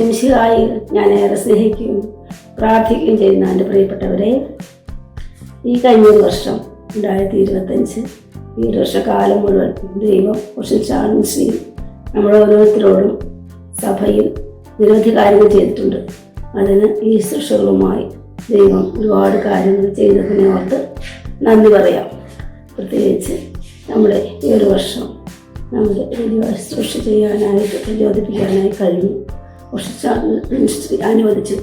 ഈശ്വമിശിഹായി ഞാൻ ഏറെ സ്നേഹിക്കുകയും പ്രാർത്ഥിക്കുകയും ചെയ്യുന്ന എൻ്റെ പ്രിയപ്പെട്ടവരെ, ഈ കഴിഞ്ഞൊരു വർഷം 2025 ഈ ഒരു വർഷക്കാലം മുഴുവൻ ദൈവം വർഷിച്ചാൽ നമ്മൾ ഓരോരുത്തരോടും സഭയിൽ നിരവധി കാര്യങ്ങൾ ചെയ്തിട്ടുണ്ട്. അതിന് ഈ ശുശ്രൂഷകളുമായി ദൈവം ഒരുപാട് കാര്യങ്ങൾ ചെയ്തതിനെ ഓർത്ത് നന്ദി പറയാം. പ്രത്യേകിച്ച് നമ്മുടെ ഈ ഒരു വർഷം നമ്മുടെ ശുശ്രൂഷ ചെയ്യാനായിട്ട് പ്രചോദിപ്പിക്കാനായി കഴിഞ്ഞു. മിനിസ്ട്രി അനുവദിച്ചു.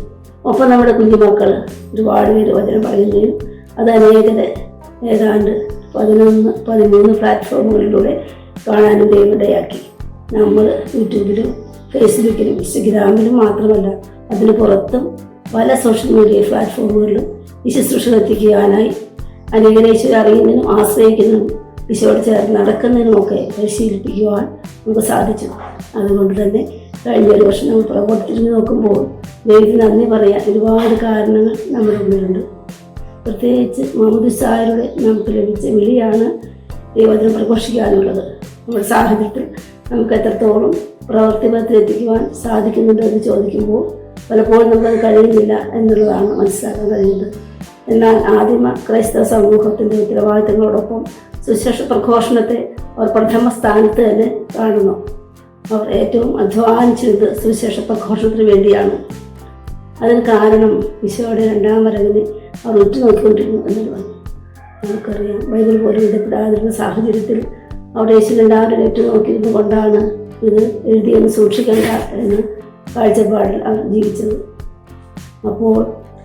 ഒപ്പം നമ്മുടെ കുഞ്ഞുമക്കൾ ഒരുപാട് പേര് വചനം പറയുകയും അത് അനേകരെ ഏതാണ്ട് 11-13 പ്ലാറ്റ്ഫോമുകളിലൂടെ കാണാനും ദൈവമിടയാക്കി. നമ്മൾ യൂട്യൂബിലും ഫേസ്ബുക്കിലും ഇൻസ്റ്റഗ്രാമിലും മാത്രമല്ല, അതിന് പുറത്തും പല സോഷ്യൽ മീഡിയ പ്ലാറ്റ്ഫോമുകളിലും ഈ ശുശ്രൂഷ എത്തിക്കാനായി അനേകരെ ഈശോ അറിയുന്നതിനും ആശ്രയിക്കുന്നതിനും ഈശോയോട് ചേർന്ന് നടക്കുന്നതിനുമൊക്കെ പരിശീലിപ്പിക്കുവാൻ നമുക്ക് സാധിച്ചു. അതുകൊണ്ട് തന്നെ കഴിഞ്ഞൊരു വർഷം നമ്മൾ പുറകോട്ടിരുന്ന് നോക്കുമ്പോൾ ദൈവത്തിന് നന്ദി പറയാൻ ഒരുപാട് കാരണങ്ങൾ നമ്മുടെ മുന്നിലുണ്ട്. പ്രത്യേകിച്ച് മാമോദിസായിലൂടെ നമുക്ക് ലഭിച്ച വിളിയാണ് ദൈവത്തിനെ പ്രഘോഷിക്കാനുള്ളത്. നമ്മുടെ സാഹചര്യത്തിൽ നമുക്ക് എത്രത്തോളം പ്രവൃത്തിപഥത്തിലെത്തിക്കുവാൻ സാധിക്കുന്നുണ്ട് എന്ന് ചോദിക്കുമ്പോൾ പലപ്പോഴും നമുക്കത് കഴിയുന്നില്ല എന്നുള്ളതാണ് മനസ്സിലാക്കാൻ കഴിയുന്നത്. എന്നാൽ ആദിമ ക്രൈസ്തവ സമൂഹത്തിൻ്റെ ഉത്തരവാദിത്തങ്ങളോടൊപ്പം സുവിശേഷ പ്രഘോഷണത്തെ അവർ പ്രഥമ സ്ഥാനത്ത് തന്നെ കാണുന്നു. അവർ ഏറ്റവും അധ്വാനിച്ചത് സുവിശേഷ പ്രഘോഷണത്തിന് വേണ്ടിയാണ്. അതിന് കാരണം ഈശോയുടെ 2ാം വരവിനെ അവർ ഉറ്റുനോക്കിക്കൊണ്ടിരുന്നു എന്നുള്ളതാണ്. നമുക്കറിയാം, ബൈബിൾ പോലും എഴുതപ്പെടാതിരുന്ന സാഹചര്യത്തിൽ അവിടെ യേശു 2ാം വരവിനെ ഉറ്റുനോക്കിയിരുന്നു കൊണ്ടാണ് ഇത് എഴുതിയെന്ന് സൂക്ഷിക്കേണ്ട എന്ന കാഴ്ചപ്പാടിൽ അവർ ജീവിച്ചത്. അപ്പോൾ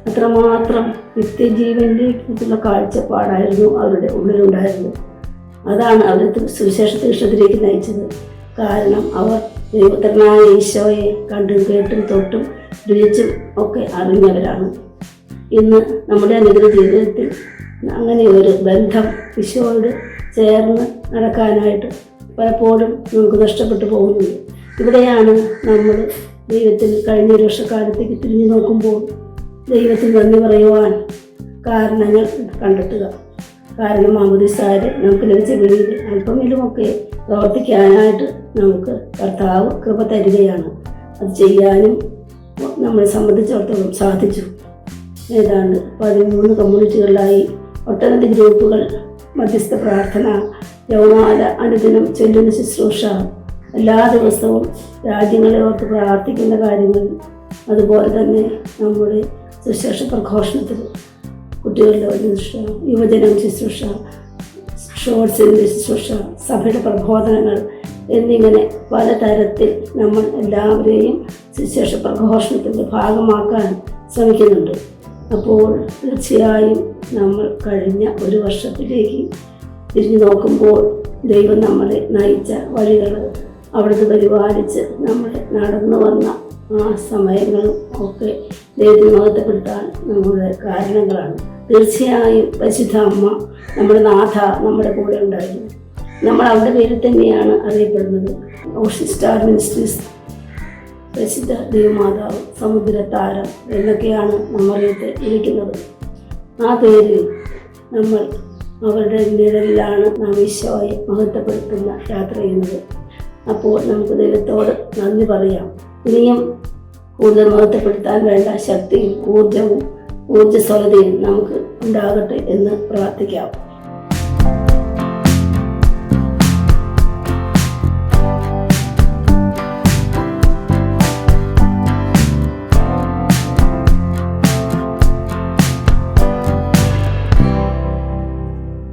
അത്രമാത്രം നിത്യജീവനിലേക്കുള്ള കാഴ്ചപ്പാടായിരുന്നു അവരുടെ ഉള്ളിലുണ്ടായിരുന്നത്. അതാണ് അവരെ സുവിശേഷത്തെ ഇഷ്ടത്തിലേക്ക് നയിച്ചത്. കാരണം അവർ ദൈവപുത്രനായ ഈശോയെ കണ്ടും കേട്ടും തൊട്ടും രുചിച്ചും ഒക്കെ അറിഞ്ഞവരാണ്. ഇന്ന് നമ്മുടെ അനുദിന ജീവിതത്തിൽ അങ്ങനെ ഒരു ബന്ധം ഈശോയോട് ചേർന്ന് നടക്കാനായിട്ട് പലപ്പോഴും നമുക്ക് നഷ്ടപ്പെട്ടു പോകുന്നുണ്ട്. ഇവിടെയാണ് നമ്മൾ ദൈവത്തിൽ കഴിഞ്ഞൊരു വർഷക്കാലത്തേക്ക് തിരിഞ്ഞു നോക്കുമ്പോൾ ദൈവത്തിന് നന്ദി പറയുവാൻ കാരണങ്ങൾ കണ്ടെത്തുക. കാരണം മാമോദിസായിൽ നമുക്ക് ലഭിച്ച വിളിയിൽ അല്പമെങ്കിലുമൊക്കെ പ്രവർത്തിക്കാനായിട്ട് നമുക്ക് കർത്താവ് കൃപ തരികയാണ്. അത് ചെയ്യാനും നമ്മളെ സംബന്ധിച്ചിടത്തോളം സാധിച്ചു. ഏതാണ്ട് 13 കമ്മ്യൂണിറ്റികളിലായി ഒട്ടനവധി ഗ്രൂപ്പുകൾ, മധ്യസ്ഥ പ്രാർത്ഥന, യൗമാല അനുദിനം ചൊല്ലുന്ന ശുശ്രൂഷ, എല്ലാ ദിവസവും രാജ്യങ്ങളെ ഓർത്ത് പ്രാർത്ഥിക്കുന്ന കാര്യങ്ങൾ, അതുപോലെ തന്നെ നമ്മുടെ സുവിശേഷ പ്രഘോഷണത്തിൽ കുട്ടികളുടെ ശുശ്രൂഷ, യുവജനം ശുശ്രൂഷ, ഷോർട്സിൻ്റെ ശുശ്രൂഷ, സഭയുടെ പ്രബോധനങ്ങൾ എന്നിങ്ങനെ പലതരത്തിൽ നമ്മൾ എല്ലാവരെയും സുവിശേഷ പ്രഘോഷണത്തിൻ്റെ ഭാഗമാക്കാൻ ശ്രമിക്കുന്നുണ്ട്. അപ്പോൾ തീർച്ചയായും നമ്മൾ കഴിഞ്ഞ ഒരു വർഷത്തിലേക്ക് തിരിഞ്ഞു നോക്കുമ്പോൾ ദൈവം നമ്മളെ നയിച്ച വഴികൾ, അവിടുന്ന് പരിപാലിച്ച് നമ്മളെ നടന്നു വന്ന ആ സമയങ്ങളും ഒക്കെ ദൈവത്തിന് മഹത്വപ്പെടുത്താൻ നമ്മുടെ കാരണങ്ങളാണ്. തീർച്ചയായും പരിശുദ്ധ അമ്മ, നമ്മുടെ നാഥ നമ്മുടെ കൂടെ ഉണ്ടായിരുന്നു. നമ്മൾ അവരുടെ പേരിൽ തന്നെയാണ് അറിയപ്പെടുന്നത്. ഓഷ്യൻ സ്റ്റാർ മിനിസ്ട്രീസ്, പരിശുദ്ധ ദൈവമാതാവ്, സമുദ്രതാരം എന്നൊക്കെയാണ് നമ്മളെ വിളിക്കുന്നത്. ആ പേരിൽ നമ്മൾ അവരുടെ നിഴലിലാണ് നാം ഈശോയെ മഹത്വപ്പെടുത്തുന്ന യാത്ര ചെയ്യുന്നത്. അപ്പോൾ നമുക്ക് ദൈവത്തോട് നന്ദി പറയാം. ഇനിയും കൂടുതൽ മഹത്വപ്പെടുത്താൻ വേണ്ട ശക്തിയും ഊർജസ്വലതയും നമുക്ക് ഉണ്ടാകട്ടെ എന്ന് പ്രാർത്ഥിക്കാം.